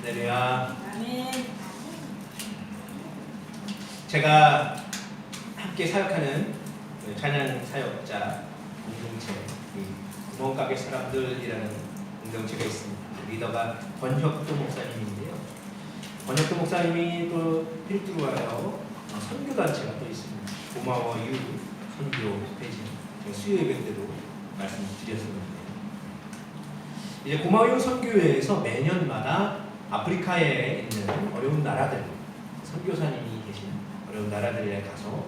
할렐루야. 아멘. 제가 함께 사역하는 찬양 사역자 공동체, 구멍가게 사람들이라는 공동체가 있습니다. 리더가 권혁도 목사님인데요. 권혁도 목사님이 또 필두로 선교단체가 또 있습니다. 고마워유 선교 페이지 수요 예배 때도 말씀드렸었는데, 이제 고마워요 선교회에서 매년마다 아프리카에 있는 어려운 나라들, 선교사님이 계신 어려운 나라들에 가서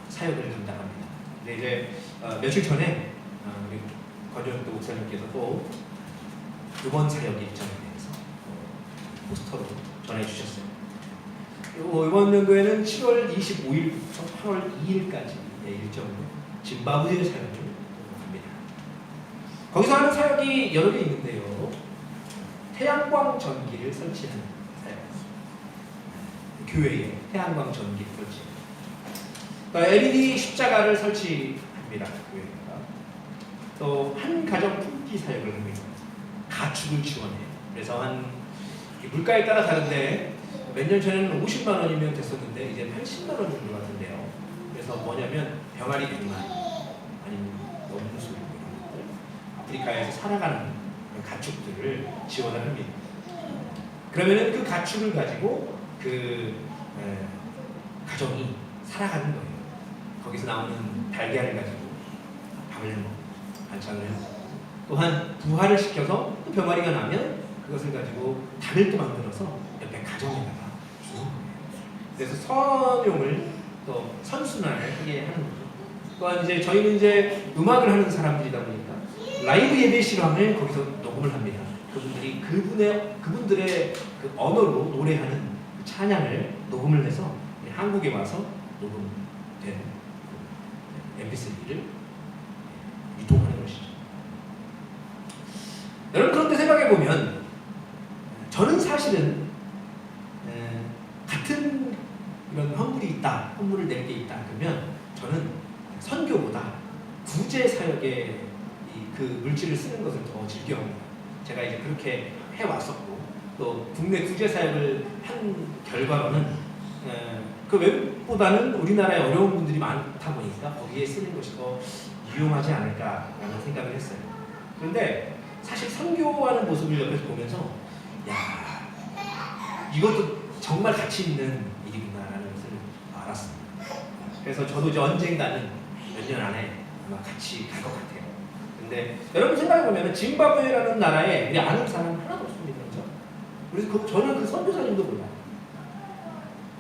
사역을 감당합니다. 근데 이제 며칠 전에 우리 권혁도 목사님께서 또 이번 사역 일정에 대해서 포스터로 전해주셨어요. 이번 연도에는 7월 25일부터 8월 2일까지 일정으로 짐바브웨 사역을 합니다. 거기서 하는 사역이 여러 개 있는데요. 태양광 전기를 설치하는 사역입니다. 교회에 태양광 전기를 설치합니다. LED 십자가를 설치합니다. 교회가 또 한 가정 품귀 사역을 합니다. 가축을 지원해요. 그래서 한 물가에 따라 다른데 몇 년 전에는 50만 원이면 됐었는데 이제 80만 원 정도 같은데요. 그래서 뭐냐면 병아리 100만 아니면 염소 이런 것들, 아프리카에서 살아가는 가축들을 지원을 합니다. 그러면은 그 가축을 가지고 그 가정이 살아가는 거예요. 거기서 나오는 달걀을 가지고 밥을 해먹고 반찬을 해먹고, 또한 부화를 시켜서 또 병아리가 나면 그것을 가지고 닭을 또 만들어서 옆에 가정에다가 주는 거예요. 그래서 선용을 또 선순환을 하게 하는 거죠. 또한 이제 저희는 이제 음악을 하는 사람들이다 보니까 라이브 예배 실황을 거기서 녹음을 합니다. 그분들이 그분들의 그 언어로 노래하는 그 찬양을 녹음을 해서 한국에 와서 녹음된 MP3를 유통하는 것이죠. 여러분, 그런데 생각해 보면 저는 사실은 같은 이런 헌물이 있다, 헌물을 낼 게 있다 그러면 저는 선교보다 구제 사역에 그 물질을 쓰는 것을 더 즐겨합니다. 제가 이제 그렇게 해왔었고, 또 국내 구제 사역을 한 결과로는 그 외국보다는 우리나라에 어려운 분들이 많다 보니까 거기에 쓰는 것이 더 유용하지 않을까라는 생각을 했어요. 그런데 사실 선교하는 모습을 옆에서 보면서 야, 이것도 정말 가치 있는 일이구나라는 것을 알았습니다. 그래서 저도 이제 언젠가는 몇 년 안에 아마 같이 갈 것 같아요. 근데 여러분 생각해보면 짐바브웨라는 나라에 우리 아는 사람 하나도 없습니다. 그렇죠? 그래서 저는 그 선교사님도 몰라요.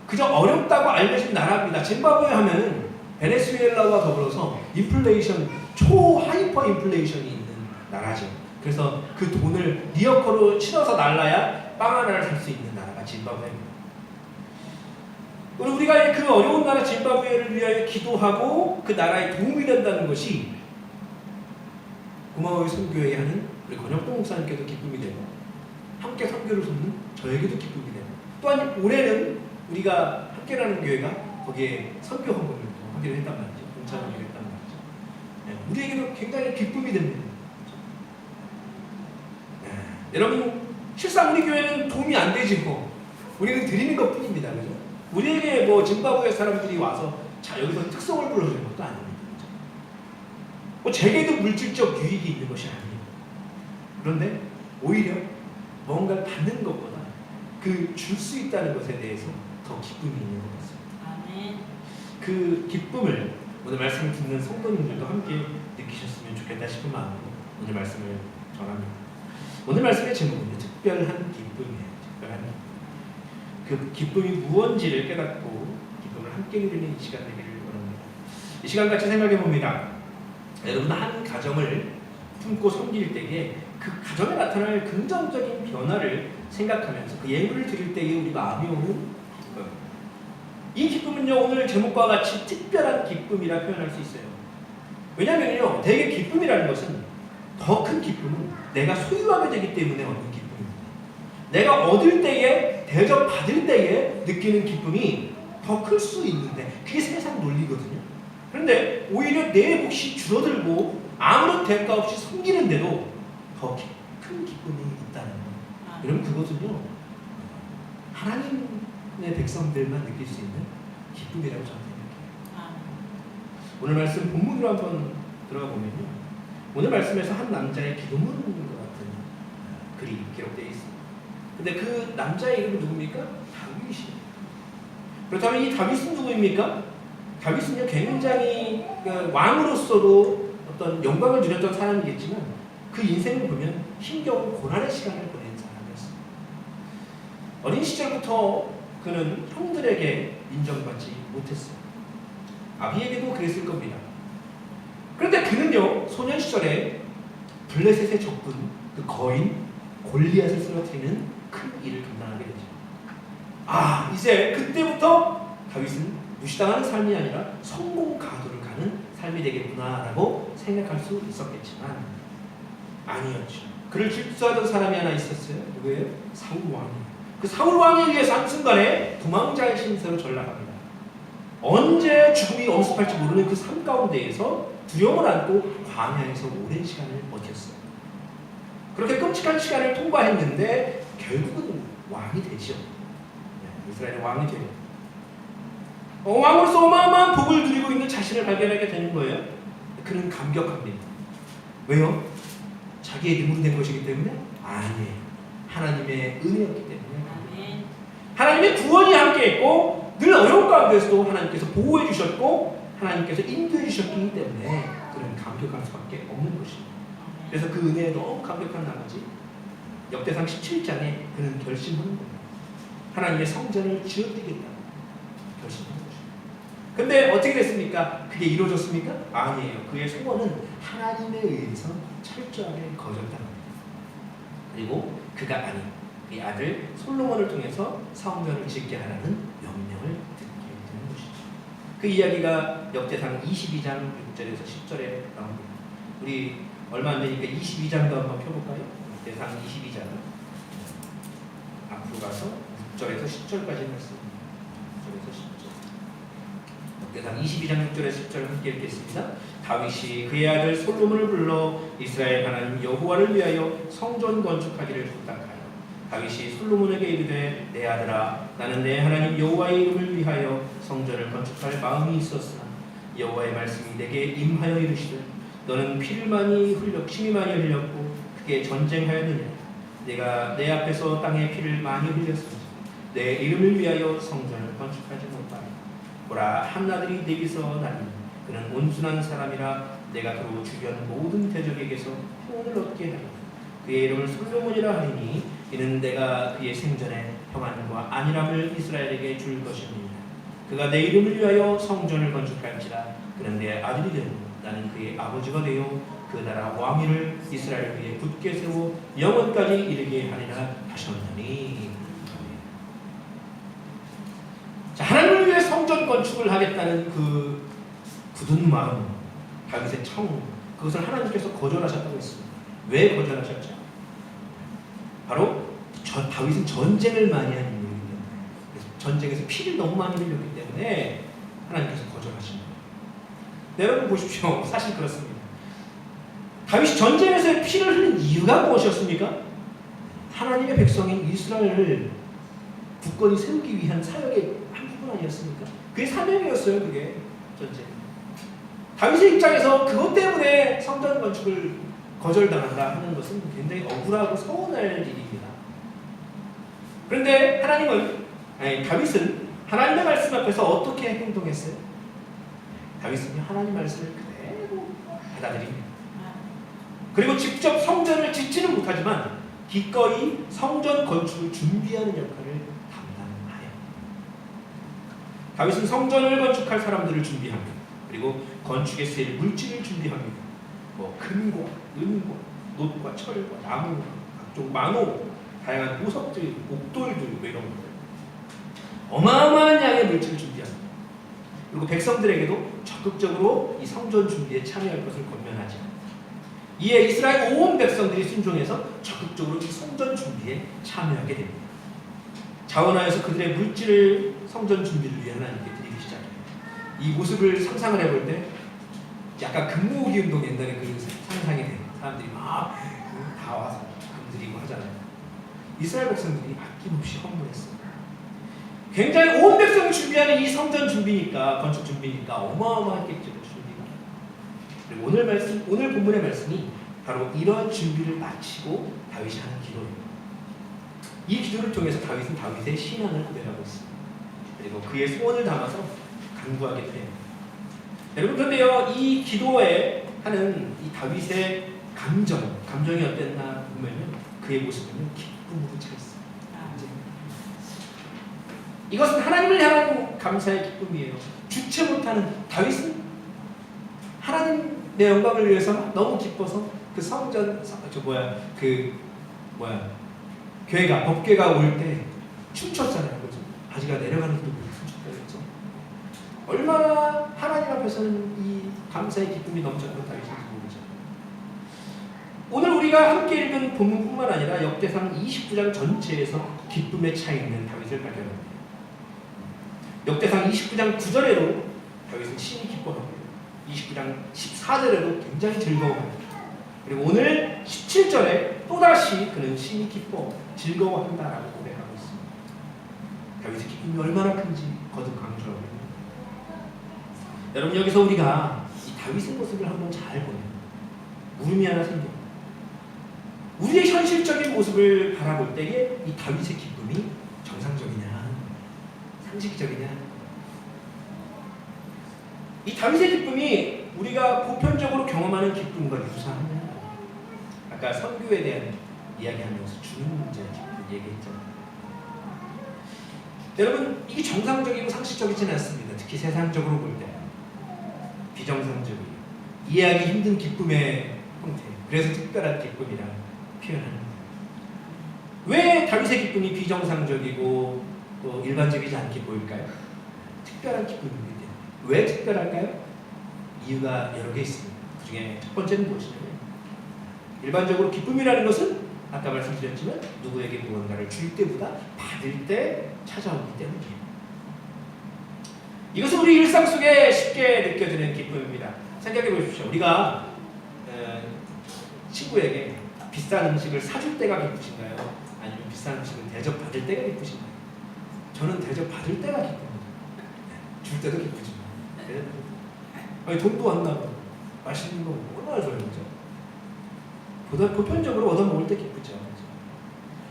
그저 어렵다고 알려진 나라입니다. 짐바브웨 하면 베네수엘라와 더불어서 인플레이션, 초하이퍼 인플레이션이 있는 나라죠. 그래서 그 돈을 리어커로 치러서 날라야 빵 하나를 살 수 있는 나라가 짐바브웨입니다. 우리가 그 어려운 나라 짐바브웨를 위하여 기도하고 그 나라에 도움이 된다는 것이 고마워요 선교회 하는 우리 권혁도 목사님께도 기쁨이 되고, 함께 선교를 돕는 저에게도 기쁨이 되고, 또한 올해는 우리가 함께라는 교회가 거기에 선교 헌금을 하기로 했단 말이죠. 공차하기로 했단 말이죠. 우리에게도 굉장히 기쁨이 됩니다. 여러분, 실상 우리 교회는 도움이 안 되지고 우리는 드리는 것 뿐입니다. 그죠? 우리에게 뭐 짐바브웨 사람들이 와서 자 여기서 특성을 불러주는 것도 아닙니다. 그죠? 뭐 제게도 물질적 유익이 있는 것이 아니에요. 그런데 오히려 뭔가를 받는 것보다 그 줄 수 있다는 것에 대해서 더 기쁨이 있는 것 같습니다. 아멘. 그 기쁨을 오늘 말씀을 듣는 성도님들도 함께 느끼셨으면 좋겠다 싶은 마음으로 오늘 말씀을 전합니다. 오늘 말씀의 제목은 특별한 기쁨이에요. 특별한 기쁨. 그 기쁨이 무언지를 깨닫고 기쁨을 함께 누리는 이 시간 되기를 원합니다. 이 시간 같이 생각해 봅니다. 여러분, 한 가정을 품고 섬길 때에 그 가정에 나타날 긍정적인 변화를 생각하면서 그 예물을 드릴 때에 우리 마음이 오는 기쁨. 이 기쁨은요, 오늘 제목과 같이 특별한 기쁨이라 표현할 수 있어요. 왜냐하면요, 대개 기쁨이라는 것은 더 큰 기쁨은 내가 소유하게 되기 때문에 얻는 기쁨입니다. 내가 얻을 때에, 대접받을 때에 느끼는 기쁨이 더 클 수 있는데 그게 세상 논리거든요. 그런데 오히려 내 몫이 줄어들고 아무런 대가 없이 섬기는데도 더 큰 기쁨이 있다는 거. 여러분, 그것은요 하나님의 백성들만 느낄 수 있는 기쁨이라고 저는 생각해요. 오늘 말씀 본문으로 한번 들어가 보면요, 오늘 말씀에서 한 남자의 기도문과 같은 글이 기록되어 있습니다. 근데 그 남자의 이름은 누굽니까? 다윗이에요. 그렇다면 이 다윗은 누구입니까? 다윗은요, 굉장히 왕으로서도 어떤 영광을 누렸던 사람이겠지만 그 인생을 보면 힘겨운 고난의 시간을 보낸 사람이었습니다. 어린 시절부터 그는 형들에게 인정받지 못했어요. 아비에게도 그랬을 겁니다. 그런데 그는요, 소년 시절에 블레셋의 적군, 그 거인 골리앗을 쓰러뜨리는 큰 일을 감당하게 되죠. 이제 그때부터 다윗은 무시당하는 삶이 아니라 성공 가도를 가는 삶이 되겠구나라고 생각할 수 있었겠지만 아니었죠. 그를 질투하던 사람이 하나 있었어요. 누구예요? 사울 왕이에요. 그 사울 왕에 의해서 한순간에 도망자의 신세로 전락합니다. 언제 죽음이 엄습할지 모르는 그 삶 가운데에서 두려움을 안고 광야에서 오랜 시간을 버텼어요. 그렇게 끔찍한 시간을 통과했는데 결국은 왕이 되죠. 이스라엘의 왕이 돼요. 왕으로서 어마어마한 복을 누리고 있는 자신을 발견하게 되는 거예요. 그는 감격합니다. 왜요? 자기의 눈물이 된 것이기 때문에? 아니에요. 하나님의 은혜였기 때문에. 하나님의 구원이 함께했고 늘 어려운 가운데서도 하나님께서 보호해 주셨고 하나님께서 인도해 주셨기 때문에 그는 감격할 수밖에 없는 것입니다. 그래서 그 은혜에 너무 감격한 나머지 역대상 17장에 그는 결심하는 거예요. 하나님의 성전을 지어드리겠다고 결심하는 것입니다. 근데 어떻게 됐습니까? 그게 이루어졌습니까? 아니에요. 그의 소원은 하나님에 의해서 철저하게 거절당합니다. 그리고 그가 아닌 이 아들 솔로몬을 통해서 성전을 짓게 하라는 명령을 듣게 되는 것이죠. 그 이야기가 역대상 22장 6절에서 10절에 나옵니다. 우리 얼마 안 되니까 22장도 한번 펴볼까요? 역대상 22장 앞으로 가서 6절에서 10절까지 말씀입니다. 6절에서 10절. 역대상 22장 6절에서 10절 함께 읽겠습니다. 다윗이 그의 아들 솔로몬을 불러 이스라엘 하나님 여호와를 위하여 성전 건축하기를 부탁하여 다윗이 솔로몬에게 이르되 내 아들아 나는 내 하나님 여호와의 이름을 위하여 성전을 건축할 마음이 있었으나 여호와의 말씀이 내게 임하여 이르시되 너는 피를 많이 흘렸고 침이 많이 흘렸고 크게 전쟁하였느냐 내가 내 앞에서 땅에 피를 많이 흘렸으니 내 이름을 위하여 성전을 건축하지 못하리. 보라 한 아들이 내게서 나니 그는 온순한 사람이라 내가 그로 주변 모든 대적에게서 평온을 얻게 하리라. 그의 이름을 솔로몬이라 하리니 이는 내가 그의 생전에 평안과 안일함을 이스라엘에게 줄 것입니다. 그가 내 이름을 위하여 성전을 건축할지라. 그는 내 아들이 되고 나는 그의 아버지가 되어 그 나라 왕위를 이스라엘 위에 굳게 세워 영원까지 이르게 하리라 하셨느니. 자, 하나님을 위해 성전 건축을 하겠다는 그 굳은 마음, 다윗의 청, 그것을 하나님께서 거절하셨다고 했습니다. 왜 거절하셨죠? 바로 다윗은 전쟁을 많이 한 인물이기 때문에, 전쟁에서 피를 너무 많이 흘렸기 때문에 하나님께서 거절하신 거예요. 네, 여러분 보십시오. 사실 그렇습니다. 다윗이 전쟁에서 피를 흘린 이유가 무엇이었습니까? 하나님의 백성인 이스라엘을 굳건히 세우기 위한 사역의 한 부분 아니었습니까? 그게 사명이었어요. 그게 전쟁. 다윗의 입장에서 그것 때문에 성전 건축을 거절당한다 하는 것은 굉장히 억울하고 서운할 일입니다. 그런데 다윗은 하나님의 말씀 앞에서 어떻게 행동했어요? 다윗은 하나님 말씀을 그대로 받아들입니다. 그리고 직접 성전을 짓지는 못하지만 기꺼이 성전 건축을 준비하는 역할을 담당하여 다윗은 성전을 건축할 사람들을 준비합니다. 그리고 건축에 쓰일 물질을 준비합니다. 금과 은과 놋과 철과 나무, 각종 만호, 다양한 보석들, 옥돌들 이런 것들 어마어마한 양의 물질을 준비합니다. 그리고 백성들에게도 적극적으로 이 성전 준비에 참여할 것을 권면하죠. 이에 이스라엘 온 백성들이 순종해서 적극적으로 이 성전 준비에 참여하게 됩니다. 자원하여서 그들의 물질을 성전 준비를 위해 하나님께 드리기 시작해요. 이 모습을 상상을 해볼 때 약간 금모으기 운동 옛날에 그 상상이 돼요. 사람들이 막 다 와서 금 드리고 하잖아요. 이스라엘 백성들이 아낌없이 헌물했어요. 굉장히 온 백성을 준비하는 이 성전 준비니까, 건축 준비니까 어마어마했겠죠. 준비가. 그리고 오늘 본문의 말씀이 바로 이런 준비를 마치고 다윗이 하는 기도예요. 이 기도를 통해서 다윗은 다윗의 신앙을 고백하고 있습니다. 그리고 그의 소원을 담아서 간구하게 됩니다. 여러분, 그런데요, 이 기도에 하는 이 다윗의 감정이 어땠나 보면요, 그의 모습은 기쁨으로 차 있습니다. 이것은 하나님을 향한 감사의 기쁨이에요. 주체 못하는 다윗은 하나님의 영광을 위해서 너무 기뻐서 그 법궤가 올 때 춤췄잖아요. 그죠? 바지가 내려가는 것도 춤췄다겠죠. 얼마나 하나님 앞에서는 이 감사의 기쁨이 넘쳤던 다윗인지 모르죠. 오늘 우리가 함께 읽은 본문뿐만 아니라 역대상 29장 전체에서 기쁨에 차 있는 다윗을 발견합니다. 역대상 29장 9절에도 다윗은 신이 기뻐하고 29장 14절에도 굉장히 즐거워합니다. 그리고 오늘 17절에 또다시 그는 신이 기뻐 즐거워한다라고 고백하고 있습니다. 다윗의 기쁨이 얼마나 큰지 거듭 강조하고 있습니다. 여러분, 여기서 우리가 이 다윗의 모습을 한번 잘 보면 물음이 하나 생깁니다. 우리의 현실적인 모습을 바라볼 때에 이 다윗의 기쁨이 정상적이냐 상식적이냐? 이 다윗의 기쁨이 우리가 보편적으로 경험하는 기쁨과 유사하냐? 아까 선교에 대한 이야기하면서 주는 문제의 기쁨 얘기했잖아요. 여러분, 이게 정상적이고 상식적이지는 않습니다. 특히 세상적으로 볼 때 비정상적이에요. 이해하기 힘든 기쁨의 형태. 그래서 특별한 기쁨이라 표현하는 거예요. 왜 다윗의 기쁨이 비정상적이고 또 일반적이지 않게 보일까요? 특별한 기쁨입니다. 왜 특별할까요? 이유가 여러 개 있습니다. 그 중에 첫 번째는 무엇이냐면, 일반적으로 기쁨이라는 것은 아까 말씀드렸지만 누구에게 무언가를 줄 때보다 받을 때 찾아오기 때문이에요. 이것은 우리 일상 속에 쉽게 느껴지는 기쁨입니다. 생각해 보십시오. 우리가 친구에게 비싼 음식을 사줄 때가 기쁘신가요? 아니면 비싼 음식을 대접받을 때가 기쁘신가요? 저는 대접받을 때가 기쁩니다. 줄 때도 기쁘지만. 아니, 돈도 안 나고 맛있는 거 얼마나 좋아요, 그죠? 보편적으로 얻어먹을 때 기쁘죠.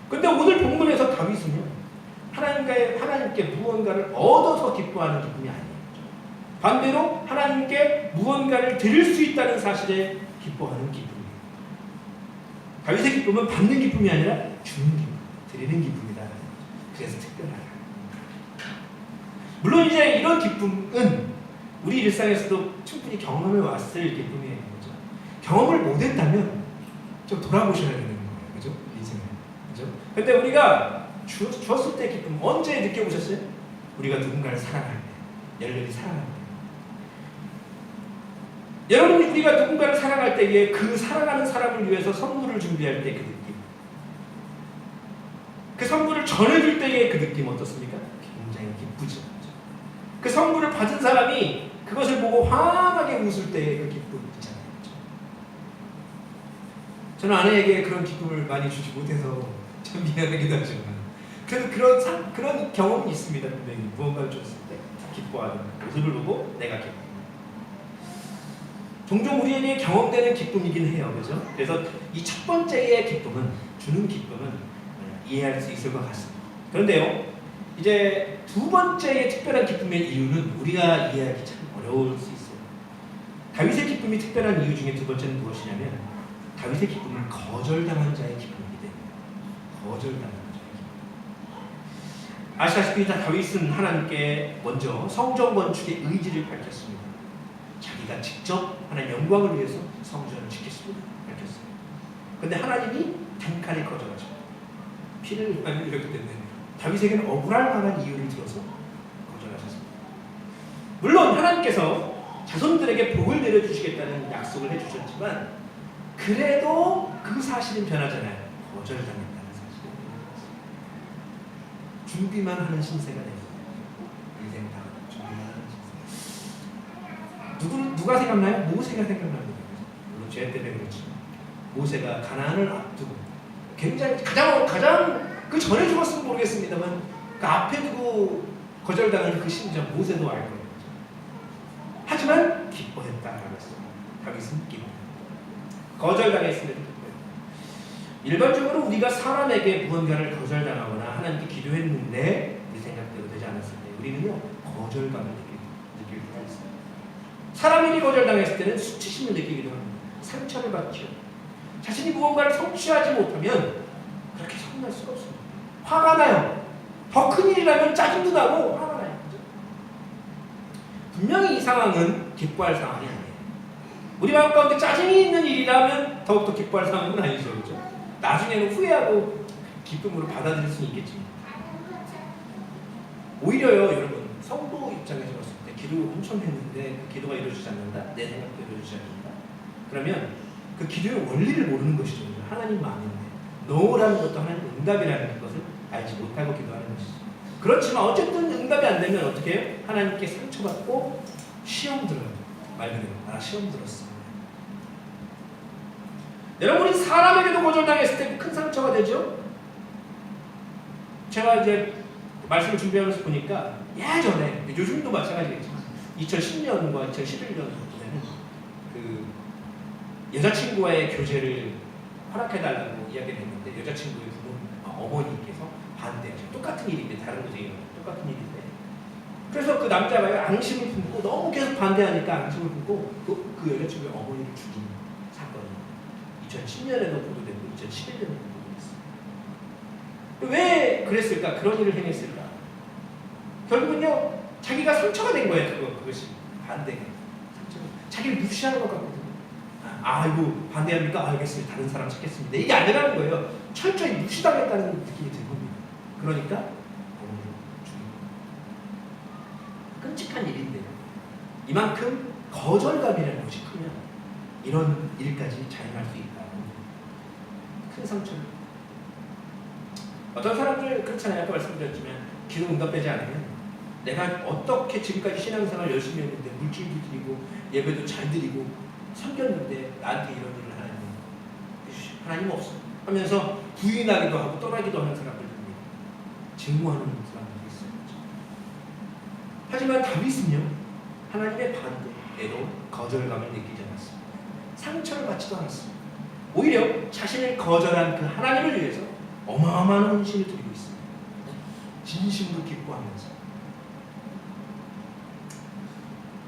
근데 오늘 본문에서 다윗은요, 하나님께 무언가를 얻어서 기뻐하는 기쁨이 아니에요. 반대로 하나님께 무언가를 드릴 수 있다는 사실에 기뻐하는 기쁨이에요. 다윗의 기쁨은 받는 기쁨이 아니라 주는 기쁨, 드리는 기쁨이다. 그래서 특별하다. 물론 이제 이런 기쁨은 우리 일상에서도 충분히 경험해 왔을 기쁨이에요. 그죠? 경험을 못했다면 좀 돌아보셔야 되는 거예요. 그죠? 인생을. 그죠? 근데 우리가 주었을 때 기쁨 언제 느껴보셨어요? 우리가 누군가를 사랑할 때, 열렬히 사랑할 때. 여러분, 우리가 누군가를 사랑할 때에 그 사랑하는 사람을 위해서 선물을 준비할 때 그 느낌, 그 선물을 전해줄 때의 그 느낌 어떻습니까? 굉장히 기쁘죠. 그 선물을 받은 사람이 그것을 보고 환하게 웃을 때의 그 기쁨 있잖아요. 저는 아내에게 그런 기쁨을 많이 주지 못해서 참 미안하기도 하지만 그래도 그런 경험이 있습니다. 분명히 무언가를 줬을 때 기뻐하는 모습을 보고 내가 기뻐. 종종 우리에게 경험되는 기쁨이긴 해요. 그죠? 그래서 이 첫 번째의 기쁨은, 주는 기쁨은 이해할 수 있을 것 같습니다. 그런데요, 이제 두 번째의 특별한 기쁨의 이유는 우리가 이해하기 참 어려울 수 있어요. 다윗의 기쁨이 특별한 이유 중에 두 번째는 무엇이냐면, 다윗의 기쁨은 거절당한 자의 기쁨이기 때문에. 거절당한 자의 기쁨. 아시다시피 다윗은 하나님께 먼저 성전 건축의 의지를 밝혔습니다. 자기가 직접 하나님 영광을 위해서 성전을 짓겠습니다. 밝혔어요. 그런데 하나님이 단칼에 거절하셨어요. 피를 흘렸기 때문에 다윗에게는 억울할 만한 이유를 들어서 거절하셨습니다. 물론 하나님께서 자손들에게 복을 내려주시겠다는 약속을 해주셨지만 그래도 그 사실은 변하잖아요. 거절당했다는 사실은. 준비만 하는 신세가 됩니다. 인생 다 준비만 하는 신세. 누가 생각나요? 모세가 생각납니다. 물론 죄 때문에 그렇지만 모세가 가나안을 앞두고 굉장히 가장 그 전에 죽었으면 모르겠습니다만 그 앞에 두고 거절당하는 그 심정 모세도 알 거예요. 하지만 기뻐했다라고 했어요. 다윗은 기뻐. 거절당했음에도 기뻐요. 일반적으로 우리가 사람에게 무언가를 거절당하거나 하나님께 기도했는데 우리 생각대로 되지 않았을 때 우리는요 거절감을 느낄 때가 있어요. 사람에게 거절당했을 때는 수치심을 느끼기도 합니다. 상처를 받죠. 자신이 무언가를 성취하지 못하면 그렇게 서운할 수가 없습니다. 화가 나요. 더 큰 일이라면 짜증도 나고 화가 나요. 분명히 이 상황은 기뻐할 상황이 아니에요. 우리 마음 가운데 짜증이 있는 일이라면 더욱더 기뻐할 상황은 아니죠. 그렇죠? 나중에는 후회하고 기쁨으로 받아들일 수는 있겠지만 오히려요 여러분 성도 입장에서 봤을 때 기도 엄청 했는데 그 기도가 이루어지지 않는다? 내 생각도 이루어지지 않는다? 그러면 그 기도의 원리를 모르는 것이죠. 하나님 마음인데 노라는 것도 하나님 응답이라는 것을 알지 못하고 기도하는 것이죠. 그렇지만 어쨌든 응답이 안 되면 어떻게 해요? 하나님께 상처받고 시험 들어요. 말 그대로 나 시험 들었어. 여러분이 사람에게도 거절당했을 때 큰 상처가 되죠? 제가 이제 말씀을 준비하면서 보니까 예전에 요즘도 마찬가지겠지만 2010년과 2011년 보면은 그 여자친구와의 교제를 허락해달라고 이야기를 했는데 여자친구의 어머니께서 반대하죠. 똑같은 일인데 다른 곳에 똑같은 일인데 그래서 그 남자가 앙심을 품고 너무 계속 반대하니까 앙심을 품고 그 여자친구의 어머니를 죽인 사건이 2010년에도 보도되고 2011년에도 보도됐어요. 왜 그랬을까? 그런 일을 행했을까? 결국은요 자기가 상처가 된 거예요. 그것이 반대가 상처가 자기를 무시하는 것 같거든요. 아이고 반대합니까? 알겠습니다. 다른 사람 찾겠습니다. 이게 아니라는 거예요. 철저히 무시당했다는 느낌이 든 겁니다. 그러니까 어머니를 죽인 거예요. 끔찍한 일인데요. 이만큼 거절감이라는 것이 크면 이런 일까지 자행할 수 있다. 큰 상처를. 어떤 사람들 그렇잖아요. 아까 말씀드렸지만 기도 응답되지 않으면 내가 어떻게 지금까지 신앙생활 열심히 했는데 물질도 드리고 예배도 잘 드리고 섬겼는데 나한테 이런 일을 하나님 없어 하면서 부인하기도 하고 떠나기도 하는 사람들입니다. 증오하는 사람들이 있어요. 하지만 다윗은요 하나님의 반대에도 거절감을 느끼지 않았습니다. 상처를 받지도 않았습니다. 오히려 자신을 거절한 그 하나님을 위해서 어마어마한 헌신을 드리고 있습니다. 진심으로 기뻐하면서.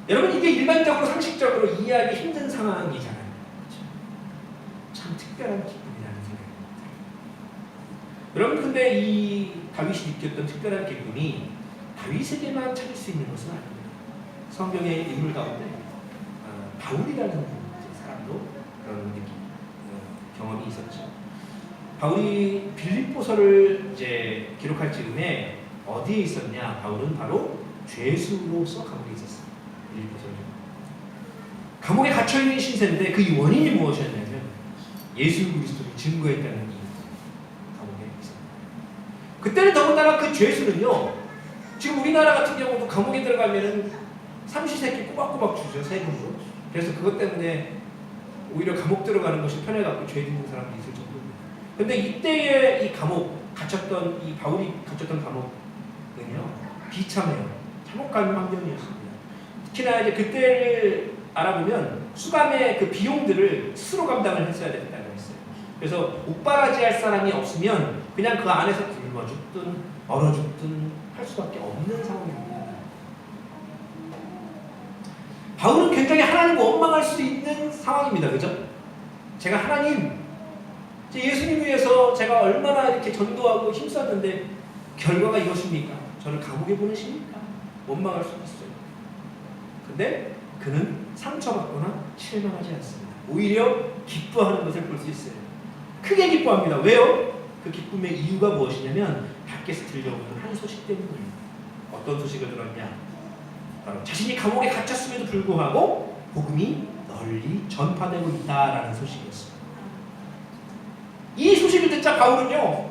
여러분 이게 일반적으로 상식적으로 이해하기 힘든 상황이잖아요. 그렇죠? 참 특별한 기쁨이라는 생각입니다. 여러분 근데 이 다윗이 느꼈던 특별한 기쁨이 다윗에게만 찾을 수 있는 것은 아닙니다. 성경의 인물 가운데 바울이라는 사람도 그런 느낌, 경험이 있었죠. 바울이 빌립보서를 이제 기록할 즈음에 어디에 있었냐? 바울은 바로 죄수로서 감옥에 있었습니다. 빌립보서를. 감옥에 갇혀 있는 신세인데 그 원인이 무엇이었냐면 예수 그리스도를 증거했다는 이유. 감옥에 있었습니다. 그때는 더군다나 그 죄수는요. 지금 우리나라 같은 경우도 감옥에 들어가면은 삼시세끼 꼬박꼬박 주죠, 세금으로. 그래서 그것 때문에 오히려 감옥 들어가는 것이 편해갖고 죄 짓는 사람도 있을 정도입니다. 근데 이때의 이 감옥, 갇혔던, 이 바울이 갇혔던 감옥은요, 비참해요. 참혹한 환경이었습니다. 특히나 이제 그때를 알아보면 수감의 그 비용들을 스스로 감당을 했어야 됐다고 했어요. 그래서 옥바라지 할 사람이 없으면 그냥 그 안에서 굶어 죽든 얼어 죽든 할 수밖에 없는 상황입니다. 바울은 굉장히 하나님을 원망할 수 있는 상황입니다. 그죠? 제가 하나님, 예수님 위해서 제가 얼마나 이렇게 전도하고 힘썼는데 결과가 이것입니까? 저를 감옥에 보내십니까? 원망할 수 있어요. 근데 그는 상처받거나 실망하지 않습니다. 오히려 기뻐하는 것을 볼 수 있어요. 크게 기뻐합니다. 왜요? 그 기쁨의 이유가 무엇이냐면 밖에서 들려오는 한 소식 때문입니다. 어떤 소식을 들었냐? 바로 자신이 감옥에 갇혔음에도 불구하고 복음이 널리 전파되고 있다라는 소식이었습니다. 이 소식을 듣자 바울은요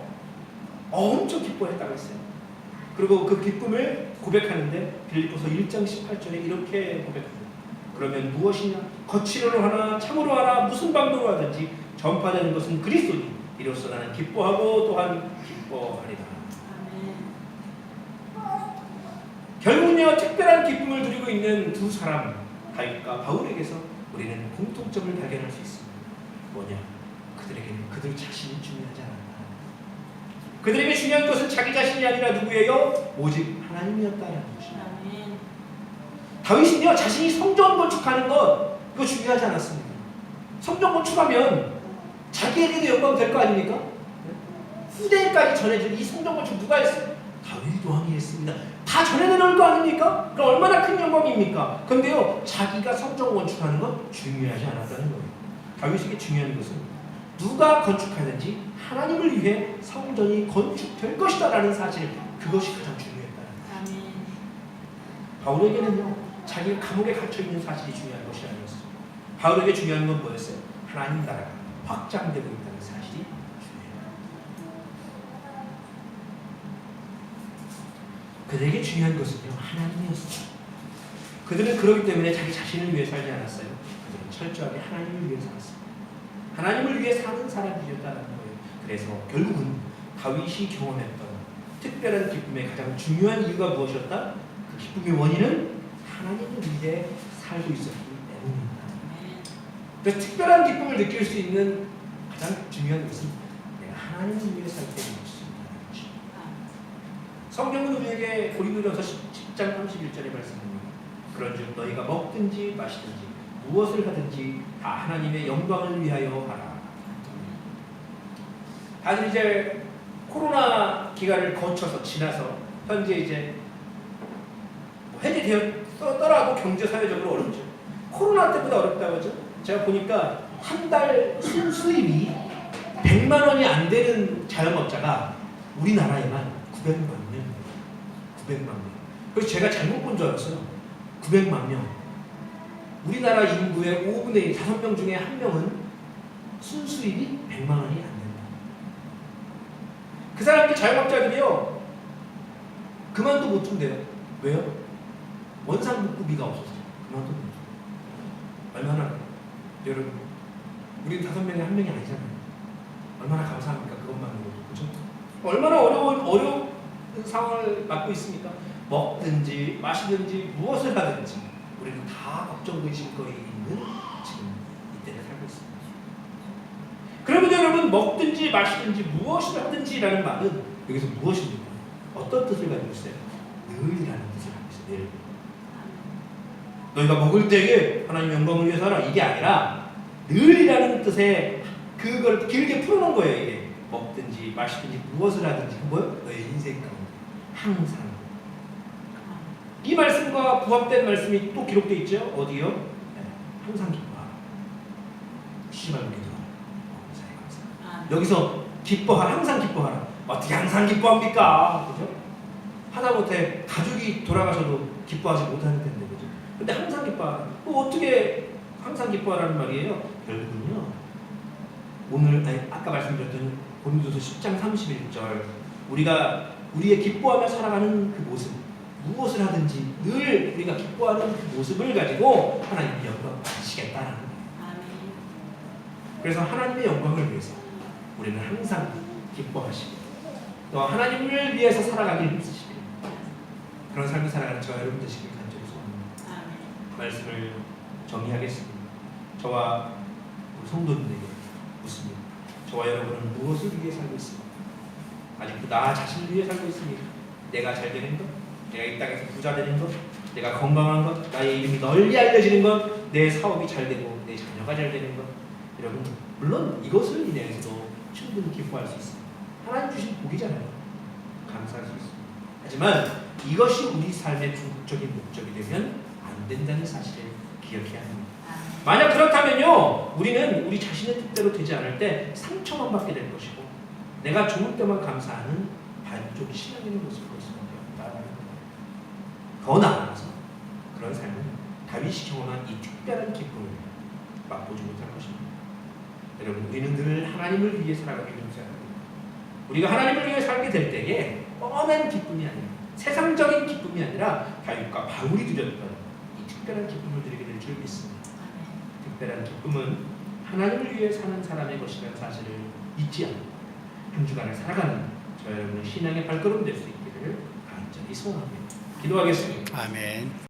엄청 기뻐했다고 했어요. 그리고 그 기쁨을 고백하는데 빌립보서 1장 18절에 이렇게 고백합니다. 그러면 무엇이냐? 거칠어로 하나 참으로 하나 무슨 방도로 하든지 전파되는 것은 그리스도니 이로써 나는 기뻐하고 또한 기뻐하리라. 결국은요, 특별한 기쁨을 누리고 있는 두 사람, 다윗과 바울에게서 우리는 공통점을 발견할 수 있습니다. 뭐냐? 그들에게는 그들 자신이 중요하지 않았다. 그들에게 중요한 것은 자기 자신이 아니라 누구예요? 오직 하나님이었다는 것입니다. 다윗은요, 자신이 성전 건축하는 것 그거 중요하지 않았습니다. 성전 건축하면 자기에게도 영광 될 거 아닙니까? 후대까지 전해질 이 성전 건축 누가 했어요? 다윗 왕이 했습니다. 다 전해내놓을 거 아닙니까? 그럼 얼마나 큰 영광입니까? 그런데요, 자기가 성전 건축하는 건 중요하지 않았다는 거예요. 다윗에게 중요한 것은 누가 건축하든지 하나님을 위해 성전이 건축될 것이다 라는 사실, 그것이 가장 중요했다는 거예요. 바울에게는요, 자기가 감옥에 갇혀있는 사실이 중요한 것이 아니었어요. 바울에게 중요한 건 뭐였어요? 하나님 나라가 확장되고 있다는 사실이 중요해요. 그들에게 중요한 것은요, 하나님이었어요. 그들은 그렇기 때문에 자기 자신을 위해 살지 않았어요. 그들은 철저하게 하나님을 위해 살았어요. 하나님을 위해 사는 사람이었다는 거예요. 그래서 결국은 다윗이 경험했던 특별한 기쁨의 가장 중요한 이유가 무엇이었다? 그 기쁨의 원인은 하나님을 위해 살고 있었기 때문입니다. 그래서 특별한 기쁨을 느낄 수 있는 가장 중요한 것은 내가 하나님을 위해 살 때 느낄 수 있다는 것입니다. 성경은 우리에게 고린도전서 10장 31절에 말씀합니다. 그런즉 너희가 먹든지 마시든지 무엇을 하든지 다 하나님의 영광을 위하여 하라. 다들 이제 코로나 기간을 거쳐서 지나서 현재 이제 해제되었더라도 경제 사회적으로 어렵죠. 코로나 때보다 어렵다고 하죠. 제가 보니까 한 달 순수입이 100만 원이 안 되는 자영업자가 우리나라에만 900만 명. 900만 명. 그래서 제가 잘못 본 줄 알았어요. 900만 명. 우리나라 인구의 5분의 1, 5명 중에 1명은 순수입이 100만 원이 안 된다. 그 사람들 자영업자들이요, 그만도 못 준대요. 왜요? 원상복구비가 없어서 그만도 못 준대요. 얼마나, 여러분, 우리 5명에 1명이 아니잖아요. 얼마나 감사합니까? 그것만으로도. 그죠? 얼마나 어려운 상황을 맞고 있습니까? 먹든지 마시든지 무엇을 하든지 우리는 다 걱정 근심거리에 있는 지금 이때를 살고 있습니다. 그러면 여러분, 먹든지 마시든지 무엇을 하든지 라는 말은 여기서 무엇입니까? 어떤 뜻을 가지고 있어요? 늘이라는 뜻을 가지고 있어요. 늘. 너희가 먹을 때에 하나님 영광을 위해서 하라, 이게 아니라 늘이라는 뜻에 그걸 길게 풀어놓은 거예요. 이게 먹든지 마시든지 무엇을 하든지 뭐요? 너의 인생 가운데 항상. 이 말씀과 부합된 말씀이 또 기록되어 있죠. 어디요? 네. 항상 기뻐하라. 쉬지 말고 기도하라. 여기서 기뻐하라, 항상 기뻐하라. 어떻게 항상 기뻐합니까? 그죠? 하다못해 가족이 돌아가셔도 기뻐하지 못하는 텐데, 그죠? 근데 항상 기뻐하라. 어떻게 항상 기뻐하라는 말이에요? 결국은요, 아까 말씀드렸던 고린도서 10장 31절, 우리가 우리의 기뻐하며 살아가는 그 모습, 무엇을 하든지 늘 우리가 기뻐하는 그 모습을 가지고 하나님의 영광을 받으시겠다는 거예요. 그래서 하나님의 영광을 위해서 우리는 항상 기뻐하시고 또 하나님을 위해서 살아가길 힘쓰시길, 그런 삶을 살아가는 저와 여러분 되시길 간절히 소원합니다. 말씀을 정리하겠습니다. 저와 우리 성도님에게 묻습니다. 저와 여러분은 무엇을 위해 살고 있습니까? 아직도 나 자신을 위해 살고 있습니까? 내가 잘 되는 것, 내가 이 땅에서 부자 되는 것, 내가 건강한 것, 나의 이름이 널리 알려지는 것, 내 사업이 잘 되고 내 자녀가 잘 되는 것, 여러분 물론 이것을 인해서도 충분히 기뻐할 수 있습니다. 하나님 주신 복이잖아요. 감사할 수 있습니다. 하지만 이것이 우리 삶의 궁극적인 목적이 되면 안 된다는 사실을 기억해야 합니다. 만약 그렇다면요, 우리는 우리 자신의 뜻대로 되지 않을 때 상처만 받게 될 것이고, 내가 좋을 때만 감사하는 반쪽 신앙인의 모습을 볼 수밖에 없다는 거예요. 더 나아가서 그런 삶은 다윗이 경험한 이 특별한 기쁨을 맛보지 못할 것입니다. 여러분, 우리는 늘 하나님을 위해 살아가기 힘써야 합니다. 우리가 하나님을 위해 살게 될 때에 뻔한 기쁨이 아니라, 세상적인 기쁨이 아니라 다윗과 바울이 누렸던 이 특별한 기쁨을 드리게 될 줄 믿습니다. 특별한 기쁨은 하나님을 위해 사는 사람의 것이라는 사실을 잊지 않고 한 주간을 살아가는 저 여러분의 신앙의 발걸음 될 수 있기를 간절히 소원합니다. 기도하겠습니다. 아멘.